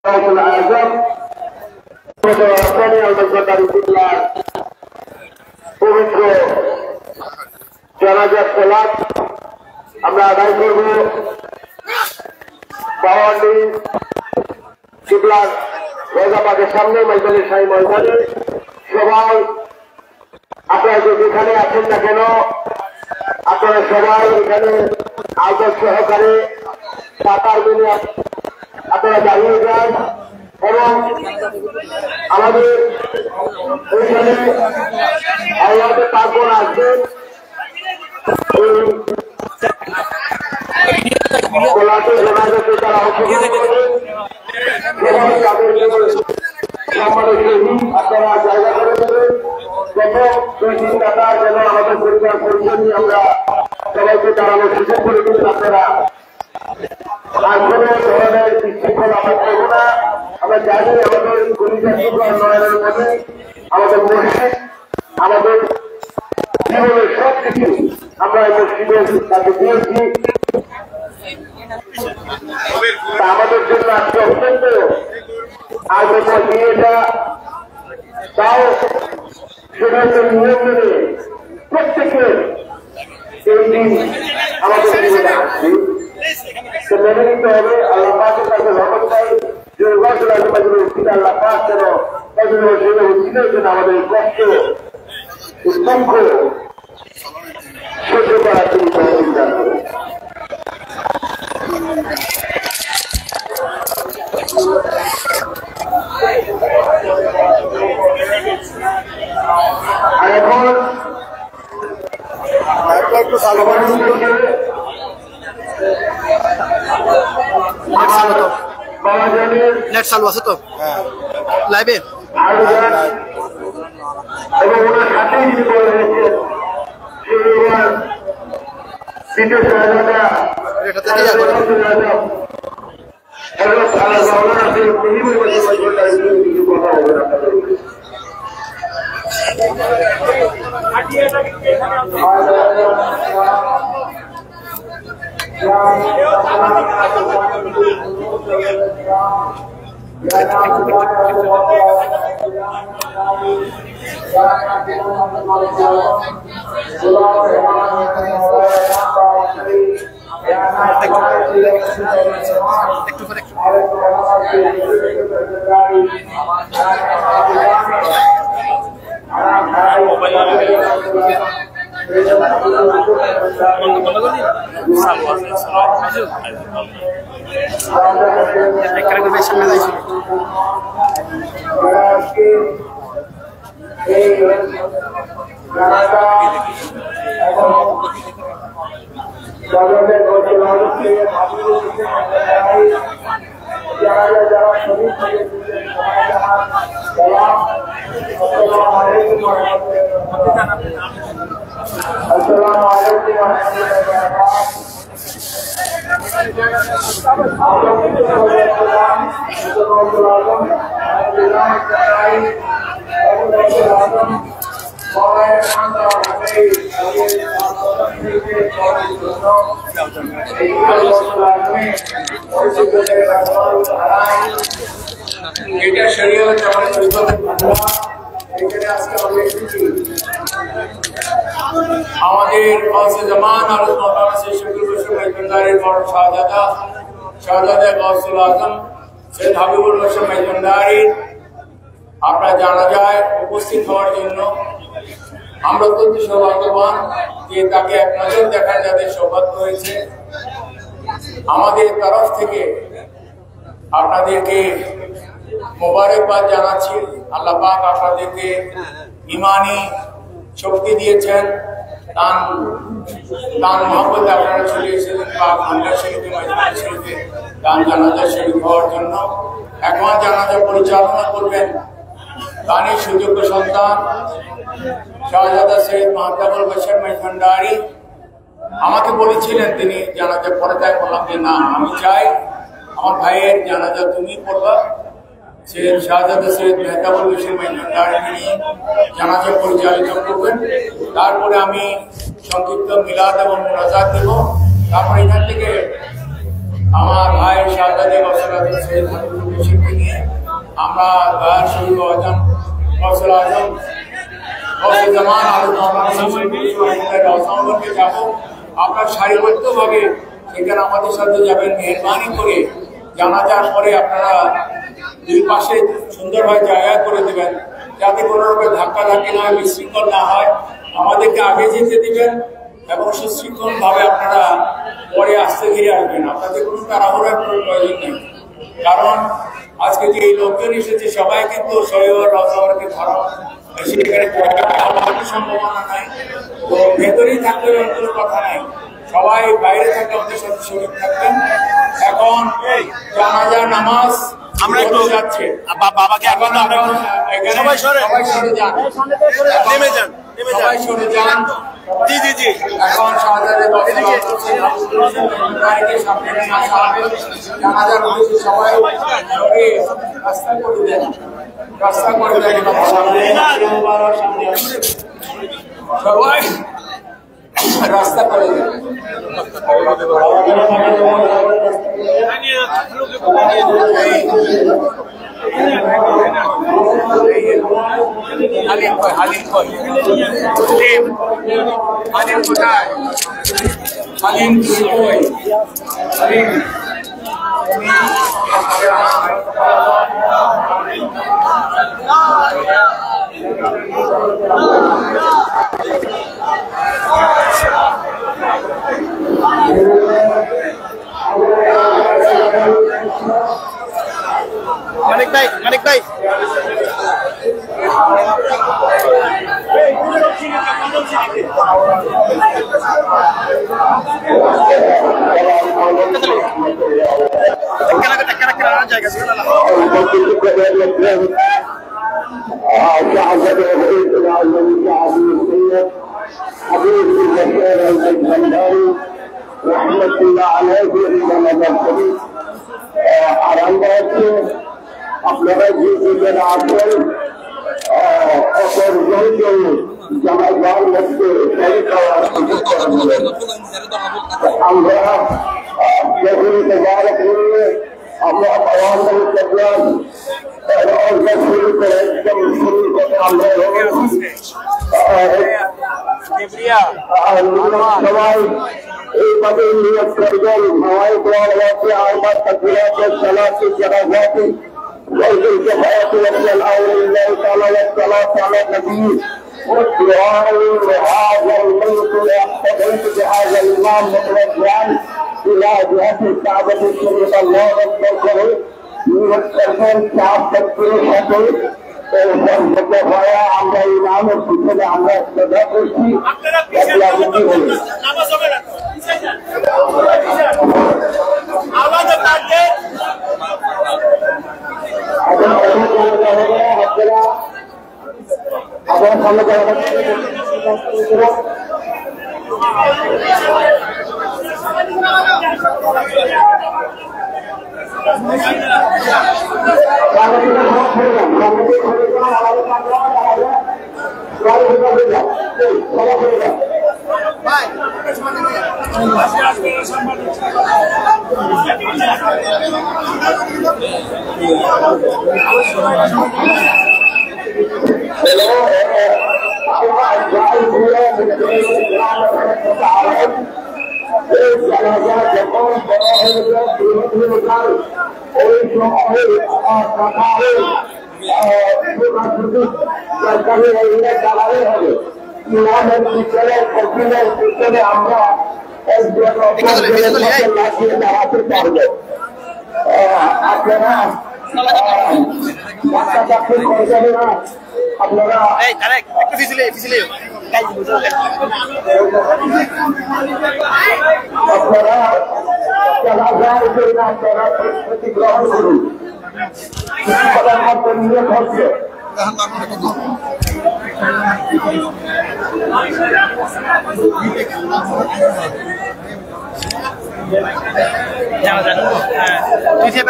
আজম পবিত্র জানাজার সালাত আমরা আদায় করব বাওয়ালি কিবলার রোজাবাগের সামনে ময়দানের শাহী ময়দানে। সবাই আপনারা যেখানে আছেন না কেন আপনারা সবাই এখানে আদর সহকারে পাতার দিনে আপনারা দাঁড়িয়ে যান এবং আমাদের ওইখানে আল্লাহকে পাগল আসবেন গোলাপের জানাজাতে তারা অংশগ্রহণ করবেন। সবাই তাদের আপনারা জায়গা করে দেবেন। প্রথম 2-3 কাতার যেন আমাদের পরিবার পরিজন নিয়ে আমরা সবাইকে দাঁড়ানোর সুযোগ করে দিন। আপনারা আর কোন ধরনের বিশৃঙ্খলা আমরা করবো না। আমরা জানি আমাদের উন্নয়নের মধ্যে আমাদের মসজিদ আমাদের জীবনের সব কিছু আমরা এই মসজিদের কাছে দিয়েছি। আমাদের জন্য আজকে অত্যন্ত আগ্রহ নিয়েটা তাও সেটা নিয়ম মেনে প্রত্যেকের এই দিন আমাদের জীবনে আসছে মেনে নিতে হবে। আল্লাহ পাকের কাছে রহমত চাই যে আল্লাহ পাক যেন আমাদের কষ্ট দুঃখ সহ্য করার তিনি চিন্তা করেন। আর এখন নেট চালু আছে তো লাইভে এবং ওনার সাথেই যিনি বলা হয়েছে এটা শরীয়ত আমাদের গৌসে জামান হযরত মাওলানা শফিউল বশর মেজবান্ডারীর বড় শাহজাদা গৌসুল আজম সৈয়দ হাবিবুর বশর মেজবান্ডারী আপনারা জানা যায় উপস্থিত হওয়ার জন্য আমরা অত্যন্ত সৌভাগ্যবান যে তাকে এক নজর দেখার যাদের সৌভাগ্য হয়েছে। আমাদের তরফ থেকে আপনাদেরকে মোবারকবাদ জানাচ্ছি। আল্লাহ পাক আপনাদেরকে ইমানি শক্তি দিয়েছেন, দান মহব্বত আপনারা চলে এসেছেন পাক মন্দির শরীফে মসজিদ শরীফে দান জানাজা শরীফ হওয়ার জন্য। এখন জানাজা পরিচালনা করবেন দানের সুযোগ্য সন্তান শাহজাদা সৈয়দ মাহতাবুল বশর মেজবান্ডারী। আমাকে বলেছিলেন তিনি জানাজা পরে তাই বললাম যে না, আমি চাই আমার ভাইয়ের জানাজা তুমি পড়বা। সৈয়দ শাহজাদা সৈয়দ মাহতাবুল বশর মেজবান্ডারী তিনি জানাজা পরিচালিত করবেন। তারপরে আমি সংক্ষিপ্ত মিলাদ এবং মুনাজাত দেব। তারপরে এখান থেকে আমার ভাই শাহজাদা সৈয়দ শিল্পী নিয়ে আমরা দয়ার শহীদ আজম ফজল আজম জামান আলোচনাকে যাব। আপনার সারিবদ্ধভাবে সেখানে আমাদের সাথে যাবেন, মেহরবানি করে জানাজার পরে আপনারা দুই পাশে সুন্দরভাবে জায়গা করে দেবেন, যাতে কোনো রকম ধাক্কাধাক্কি না হয়, বিশৃঙ্খল না হয়। আমাদেরকে আগে যেতে দিবেন এবং সুশৃঙ্খল ভাবে আপনারা পরে আসতে ফিরে আসবেন। আপনাদের কোনো তাড়াহুড়ার প্রয়োজন নেই, কারণ আজকে যে এই লোকজন এসেছে সবাই কিন্তু শহীদ রাজাকে ধরা সেখানে সম্ভাবনা নাই, তো ভেতরেই থাকলে কোনো কথা নাই, সবাই বাইরে থাকলে আমাদের সাথে শরীর থাকবেন। এখন জানাজা নামাজ আমরা একটু যাচ্ছে, বাবাকে এখন সবাই সরে যান, নেমে যান, সবাই সরে যান। জি জি জি, এখন শাহজাদের সামনে নিয়ে আসা হবে। জানাজার মধ্যে সবাই রাস্তা করে দেন, রাস্তা করে দেন, সবাই রাস্তা করে দেন। হালিম কই, হালিম কই, হালিম কোথায়? হালিম কই, হালিম মানিক ভাই, মানিক ভাই, আপনারা যে যেখানে আছেন অপরজনকে জানাজার মধ্যে শরীর হওয়ার সুযোগ করে দিলেন। আমরা আমরা আওয়ামী করলাম শুরু করে একদম শুরু করে আমরা সবাই এইভাবে নিয়োগ করবেন। হাওয়াই দেওয়ার মধ্যে আমরা তকবীরাতের সালাতের জানাজাতে والكفاية والأمر الله تعالى والصلاة على النبي والدعاء لهذا الملك يحتفل بهذا الإمام متوجها إلى جهة الكعبة الشريفة الله أكبر يذكرون كعب تكبير الحديث الكفاية আমরা ইমামের পিছনে আমরা শ্রদ্ধা করছি। আপনার সামনে আমরা দাঁড়াতে পারবো। আপনারা চাকরি করবেন না, আপনারা আপনারা জানাজার জন্য আপনারা প্রস্তুতি গ্রহণ করুন। মতো নিয়োগ হচ্ছে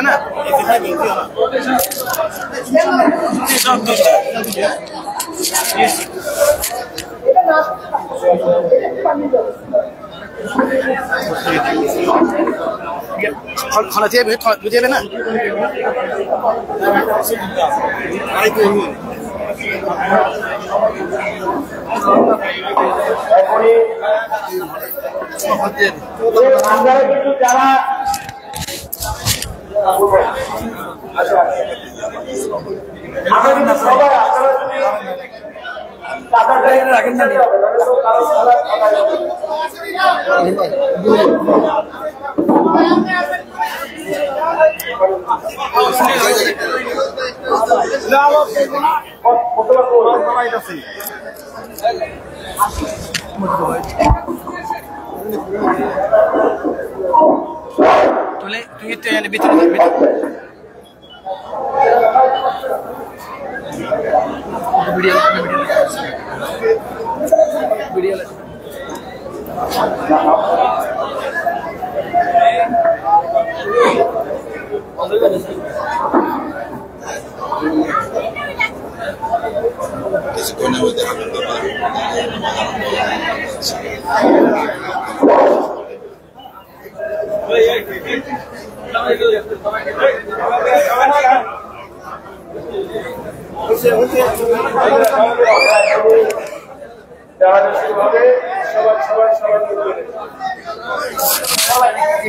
না খানা দিয়ে বুঝে না আপনারা কিন্তু যারা আমরা কিন্তু সবাই আপনারা যদি টাকাটা রাখেন না তুই ভিতরে video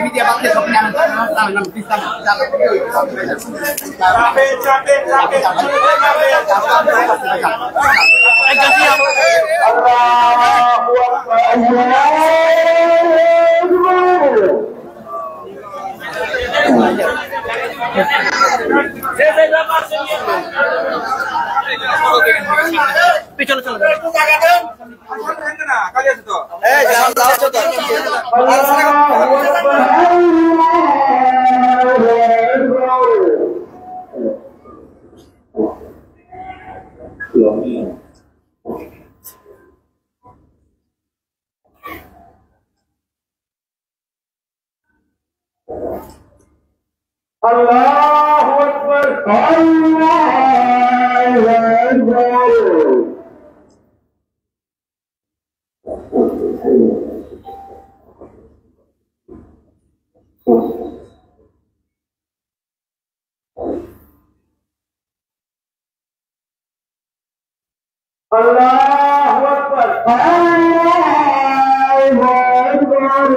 media bakal kepenangan bisa চলো চলো Allahu Akbar, Allahu Akbar. Allahu Akbar, Allahu Akbar.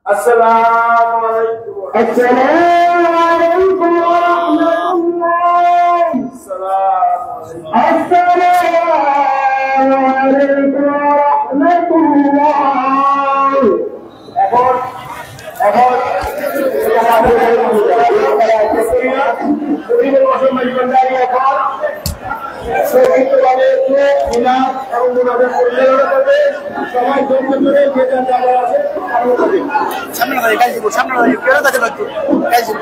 Assalamualaikum. Assalamualaikum warahmatullahi. Assalamualaikum warahmatullahi. সামনে দাঁড়িয়ে কাজ দিব সামনে দাঁড়িয়ে কেন তাকে লাগতো কাজ দিব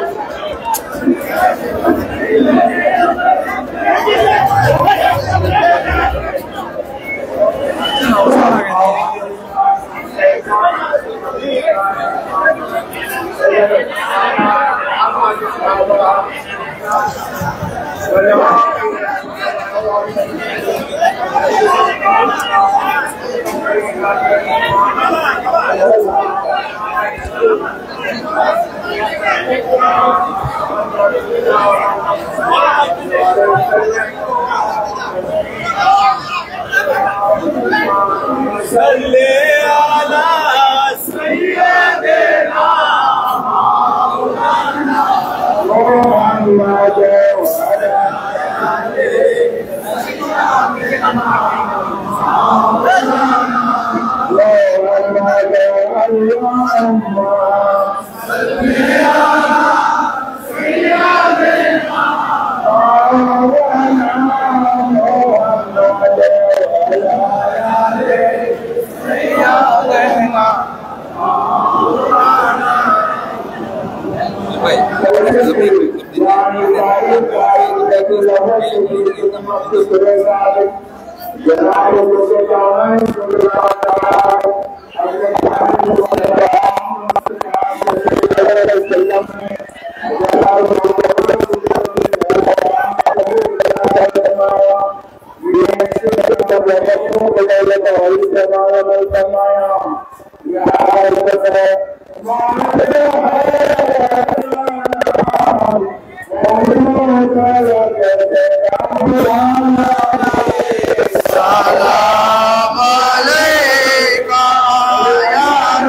सलाम अलैका या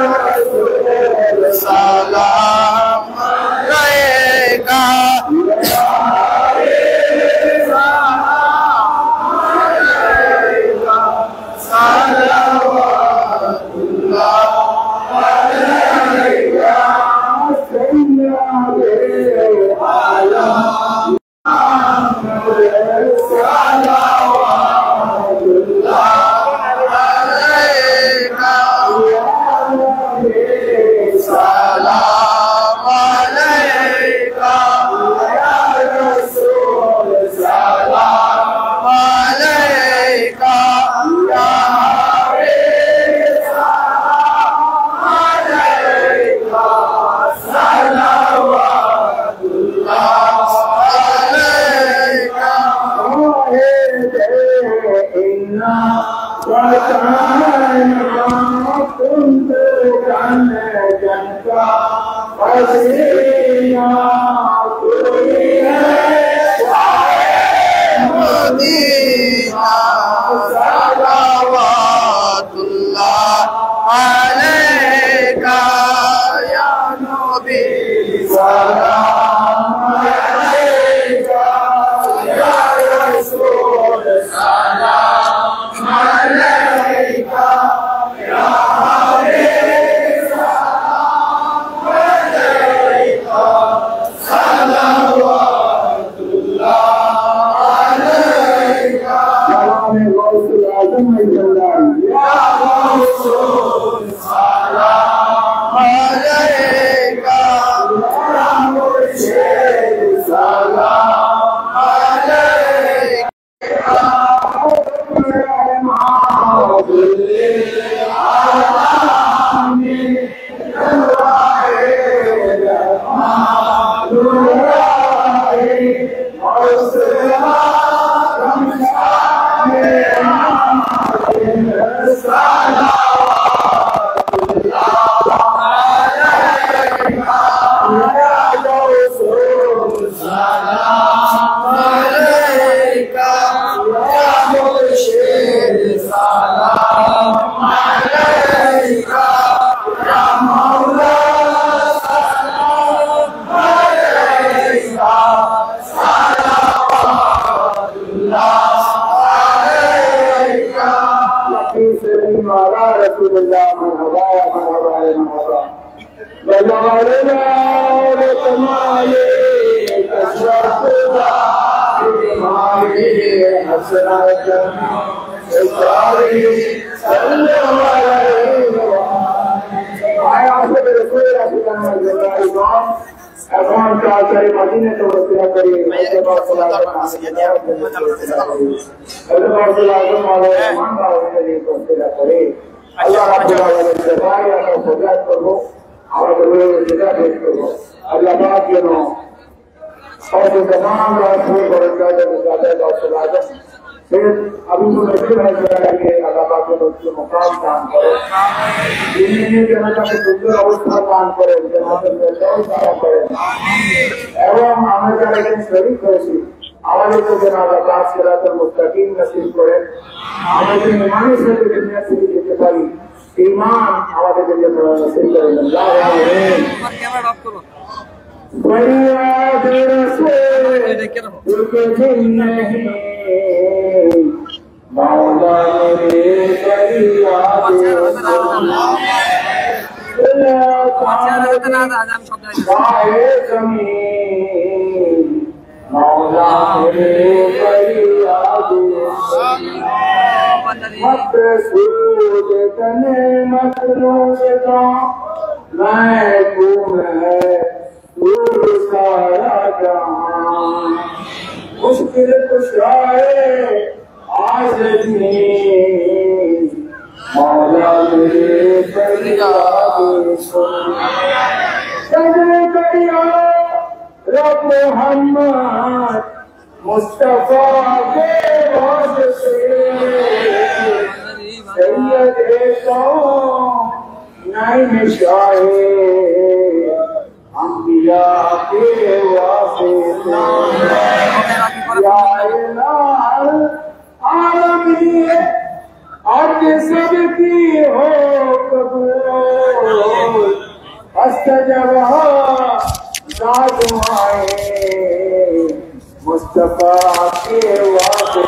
रसूल सलाम अलैका जब आए मुस्तफा के वास्ते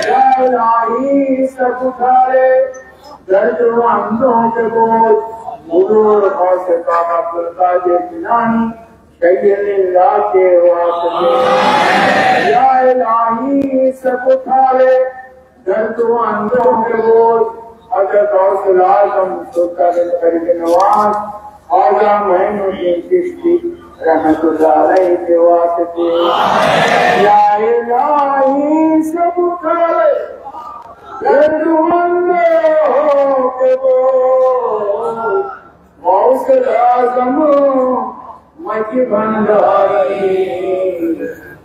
या इलाही सब उठाए दर्दमंदों के बोझ गुरूर से अब्दुल कादिर जिलानी शैय्यिल्लाह के वास्ते या इलाही सब उठाए दर्दमंदों के बोझ हज़रत गौसुल आज़म सुल्तानुल फरीद नवाज ख्वाजा मोइनुद्दीन चिश्ती रहमतुल्लाह अलैहि के वास्ते या इलाही सब उठाए दर्दमंदों के बोझ गौसुल आज़म मकी भंडारी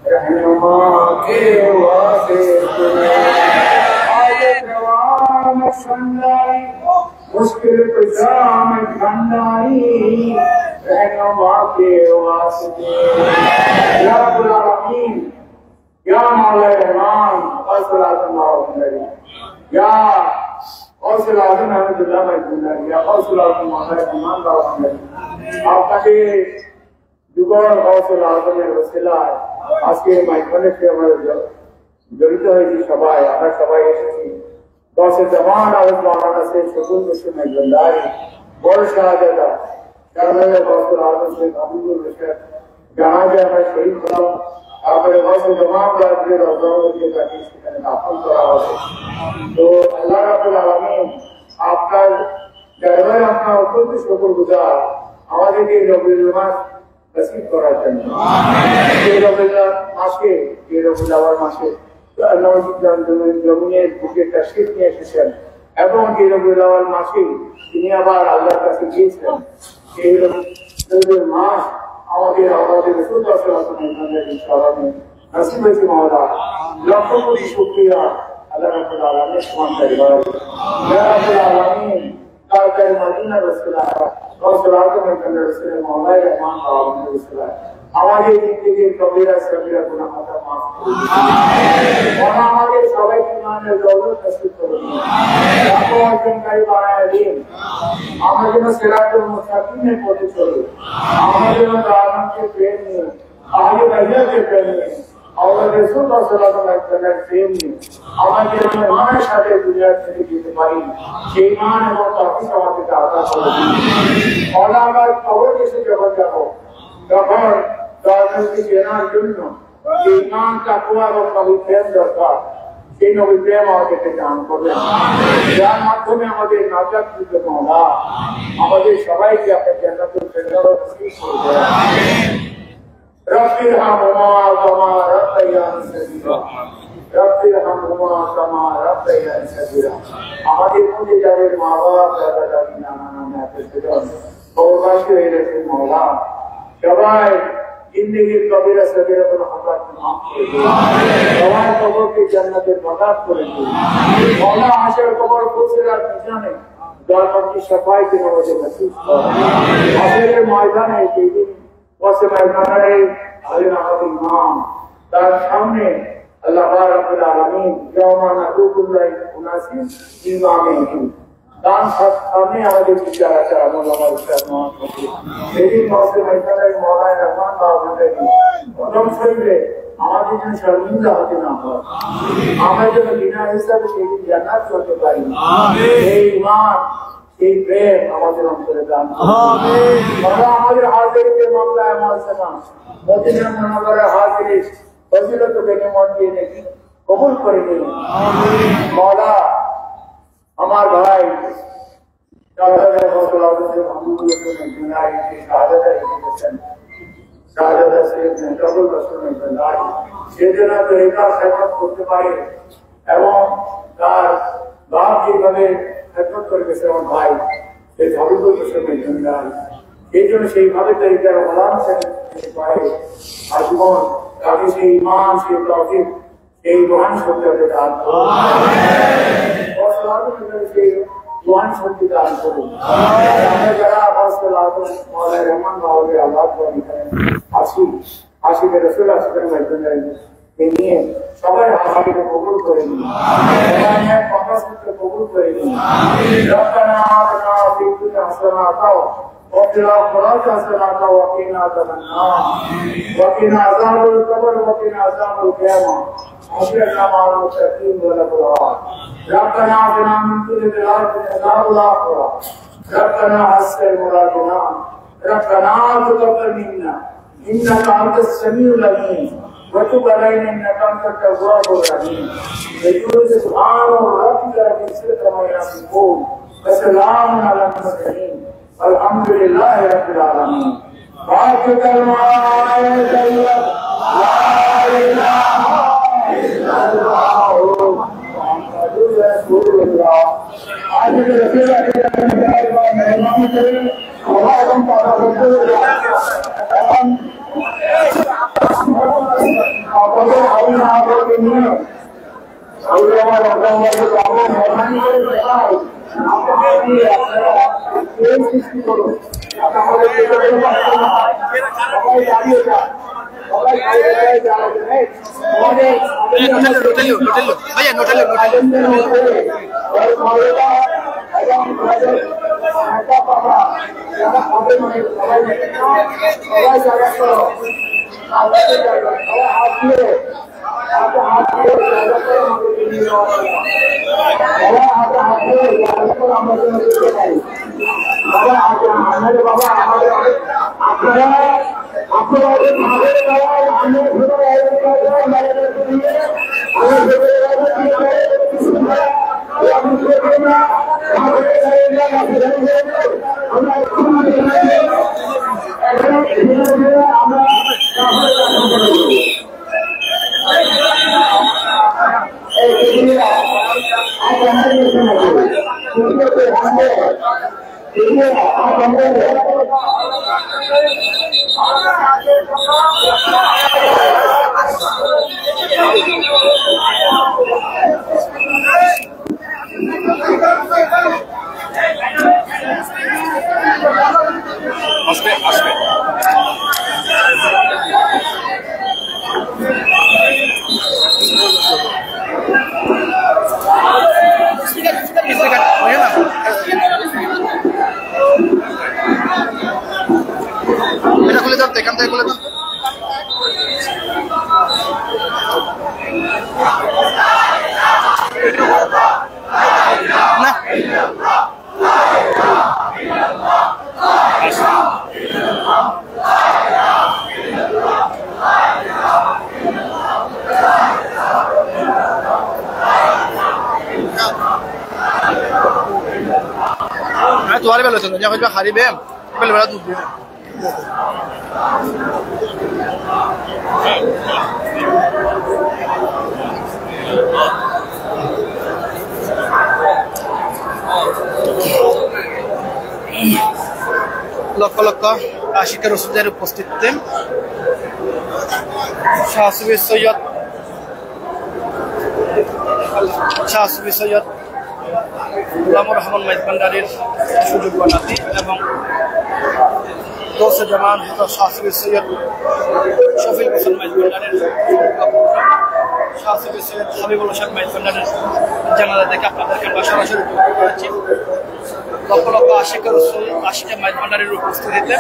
रहनुमा के वास्ते मुश्किल कुशाम ठंडाई रहनुमा के वास्ते या रब्बुल आलमीन या मौला रहमान गौसुल आज़म बावंदरी या गौसुल आज़म अहमदुल्लाह महबूबी या गौसुल आज़म मौला रहमान बावंदरी आपका के जुगोर गौसुल आज़मेर वसीलाয় আজকে মাইকনে সে আমাদের জড়িত হয়েছি সবাই আমরা সবাই এসেছি দশে জমান আওয়াজ মাওলানা से शुकुर मुस्लिम महबूबी বড় শাহজাদা কারণে গৌসুল আজম শেখ আবুল রশিদ জানাজা আমরা শহীদ হলাম তারপরে গৌসুল জমান রাজের রওজাকে তাকে সেখানে দাফন করা হবে তো আল্লাহ রাব্বুল আলামিন আপনার দরবারে আমরা অত্যন্ত শুকরগুজার আমাদেরকে রবিউল মাস নসিব করার জন্য এই রবিউল মাসে এই রবিউল আওয়াল মাসে জমিনের বুকে তাশরীফ নিয়ে এসেছেন এবং এই রবিউল আওয়াল মাসে তিনি আবার আল্লাহর কাছে গিয়েছেন এই রবিউল মাস আমাদের রাসূল সাল্লাল্লাহু আলাইহি ওয়াসাল্লাম নসিব হয়েছে মাওলা লক্ষ কোটি শুকরিয়া আল্লাহ রাব্বুল আলামিন সমান দরবারে ইয়া রাব্বুল আলামিন তারপরে মদিনা রাসূলুল্লাহ গৌসুল আজম রসুল মাওলা রহমান বাবুল রসুল আমাদের জিন্দেগির কবিরা সগীরা গুনাহ মাফ করুন আমিন আমাদের সবাইকে ইমানের দৌলত নসিব করুন আপন কাই বানায় দিন আমরা যেন সিরাতুল মুস্তাকিমের পথে চলি আমরা যেন রাসূলকে প্রেম নিয়ে আহলে বাইতের প্রেম নিয়ে আল্লাহ রাসূল সাল্লাল্লাহু আলাইহি ওয়াসাল্লামের প্রেম নিয়ে আমরা যেন ইমানের সাথে দুনিয়া থেকে যেতে পারি সেই ইমান এবং তাওহীদ আমাদেরকে আতা করে দিন আল্লাহ আমার কবর এসে যখন যাব তখন রাসূলকে চেনার জন্য যে ইমান তাকওয়া এবং নবী প্রেম দরকার সেই নবী প্রেম আমাদেরকে দান করবেন যার মাধ্যমে আমাদের নাজাত দিতে মাওলা আমাদের সবাইকে আপনার জান্নাতুল ফেরদাউস নসিব করবেন রব্বির হামহুমা কামা রাব্বায়ানি সগীরা রব্বির হামহুমা কামা রাব্বায়ানি সগীরা আমাদের মধ্যে যাদের মা বাবা দাদা দাদি নানা নানা আত্মীয়স্বজন প্রবাসী হয়ে গেছেন মাওলা সবাই জিন্দেগির কবিরা সগীরা গুনাহ আমাকে মাফ করে দিন সবার কবরকে জান্নাতের বাগান করে দিন মাওলা হাশর কবর ফুলসিরাত মিজানে দরবারকে সাফাই করে আমাদের নসিব করুন হাশরের ময়দানে যেদিন ওয়াসে ময়দানে আলেম আমাদের ইমাম তার সামনে আল্লাহ রাব্বুল আলামিন ইয়াওমা নাকুল্লাহ উনাসি ইমামিহি দান সামনে আমাদের বিচার আছে আমল আমার উস্তাদ মোহাম্মদ সেদিন ওয়াসে ময়দানে মাওলানা রহমান বাবুকে প্রথম শরীরে আমাদের জন্য শর্মিন্দা হতে না হয় আমরা যেন বিনা হিসাবে সেদিন জান্নাত করতে পারি এই ইমান এই প্রেম আমাদের অন্তরে দান আমিন আমাদের হাজিরকে মামলা আমাল সালাম মদিনা মুনাওয়ারা হাজির ফজিলত বেনিমত দিয়ে নেকি কবুল করে নিন আমিন মাওলা আমার ভাই দাদা গৌসুল আজম আহমদুল্লাহ জিনারি के শাহাদাত এসেছেন শাহাদাত সৈয়দ কবুল রসুল জিনারি সেজন্য তরিকা খেদমত করতে পারে এবং তার বাপ যেভাবে খেদমত করে গেছে আমার ভাই সেই হাবিবুর রসুল জিনারি এই জন্য সেইভাবে তরিকার গোলাম সে পারে আজীবন তাকে সেই ইমান সেই তাওহীদ এই মহান সত্যকে দান করুন সেই মহান শক্তি দান করুন আমরা যারা গৌসুল আজম মাওলানা রহমান বাবুকে আল্লাহ করেন আশিকে রাসূল আসলেন মাইজনের এই নিয়ে সবাই হাজিকে কবুল করে নিন সবাই কবুল করে নিন রব্বানা আতিনা ফিদ দুনিয়া হাসানাতাও وفي الآخرة حسنة وقنا عذاب النار وقنا عذاب القبر وقنا عذاب القيامة وقنا مع المتقين والأبرار ربنا آتنا من لدنك عذاب الآخرة ربنا حسن مرادنا ربنا تقبل منا إنك أنت السميع العليم وتب علينا إنك أنت التواب الرحيم يجوز سبحان ربك رب العزة عما يصفون وسلام على المرسلين الحمد لله رب العالمين باقي كلمة لا إله إلا الله محمد رسول الله आज के रसूल अल्लाह मेहमान करें हम पारा रसूल आपको हम आपको नहीं और हमारा काम है मेहमान करें आपको भी अपना एक चीज करो हमारे तुम्हारे बेलो चलो या कुछ खारी बे बेल बड़ा दूध दे লক্ষ লক্ষ আশিকের রসুলের উপস্থিতিতে শাহ সুফি সৈয়দ গুলামুর রহমান মাইজভান্ডারীর সুযোগ্য নাতি এবং দোষে জামান শাহ সুফি সৈয়দ শফিল হোসেন মাইজভান্ডারীর শাহ সুফি সৈয়দ হাবিবুল হোসেন মাইজভান্ডারীর জানাজা থেকে আপনাদেরকে সরাসরি যুক্ত করেছি। লক্ষ লক্ষ আশিকা মাইজভান্ডারীর উপস্থিতিতে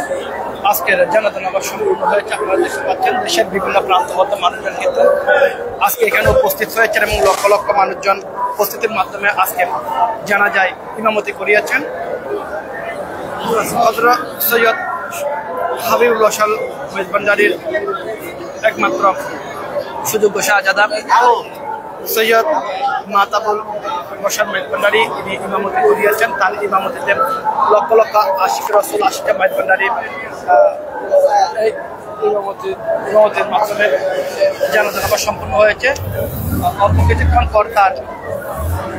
আজকের জানাজা নামাজ সম্পূর্ণ হয়েছে। আপনারা দেখতে পাচ্ছেন দেশের বিভিন্ন প্রান্তবদ্ধ মানুষজন কিন্তু আজকে এখানে উপস্থিত হয়েছেন এবং লক্ষ লক্ষ মানুষজন উপস্থিতির মাধ্যমে আজকে জানাজায় ইমামতি করিয়েছেন। হযরত সৈয়দ হাবিবুল হোসেন মাইজভান্ডারীর একমাত্র সুযোগ্য শাহজাদা সৈয়দ মাতাবুল হোসেন মাইজভান্ডারী তিনি ইমামতি করিয়েছেন। তার ইমামতিতে লক্ষ লক্ষ আশিক রসুল আশিকা মাইজভান্ডারী এই ইমামতির মাধ্যমে জানাজা নামাজ সম্পন্ন হয়েছে। অল্প কিছুক্ষণ পর তার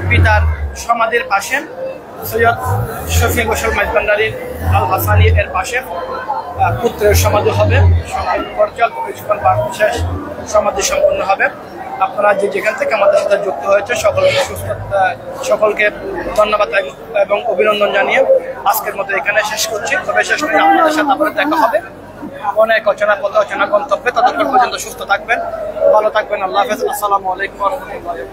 পিতার সমাধির পাশে সৈয়দ শফিক হোসেন মাইজভান্ডারীর আল হাসানি এর পাশে পুত্রের সমাধি হবে। সমাধির পর্যায়ে অল্প কিছুক্ষণ পর শেষ সমাধি সম্পন্ন হবে। আপনারা যেখান থেকে আমাদের সাথে যুক্ত হয়েছে সকলকে ধন্যবাদ এবং অভিনন্দন জানিয়ে আজকের মতো এখানে শেষ করছি। তবে শেষ করে আপনাদের সাথে আবার দেখা হবে অনেক অচেনা পথে অচেনা গন্তব্যে। ততক্ষণ পর্যন্ত সুস্থ থাকবেন, ভালো থাকবেন। আল্লাহ হাফেজ। আসসালামু আলাইকুম ওয়া রাহমাতুল্লাহি।